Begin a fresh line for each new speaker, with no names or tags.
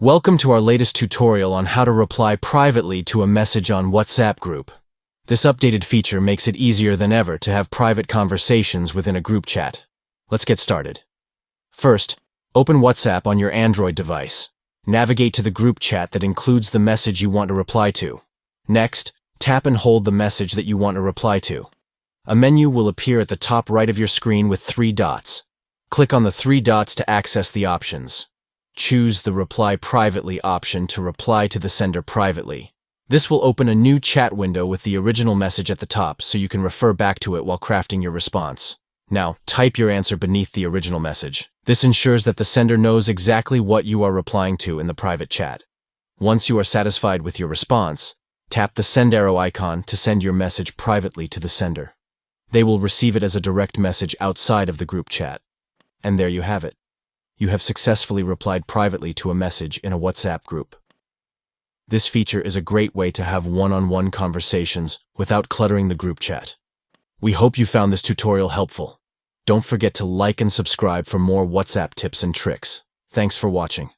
Welcome to our latest tutorial on how to reply privately to a message on WhatsApp group. This updated feature makes it easier than ever to have private conversations within a group chat. Let's get started. First, open WhatsApp on your Android device. Navigate to the group chat that includes the message you want to reply to. Next, tap and hold the message that you want to reply to. A menu will appear at the top right of your screen with 3 dots. Click on the 3 dots to access the options. Choose the Reply Privately option to reply to the sender privately. This will open a new chat window with the original message at the top so you can refer back to it while crafting your response. Now, type your answer beneath the original message. This ensures that the sender knows exactly what you are replying to in the private chat. Once you are satisfied with your response, tap the send arrow icon to send your message privately to the sender. They will receive it as a direct message outside of the group chat. And there you have it. You have successfully replied privately to a message in a WhatsApp group. This feature is a great way to have one-on-one conversations without cluttering the group chat. We hope you found this tutorial helpful. Don't forget to like and subscribe for more WhatsApp tips and tricks. Thanks for watching.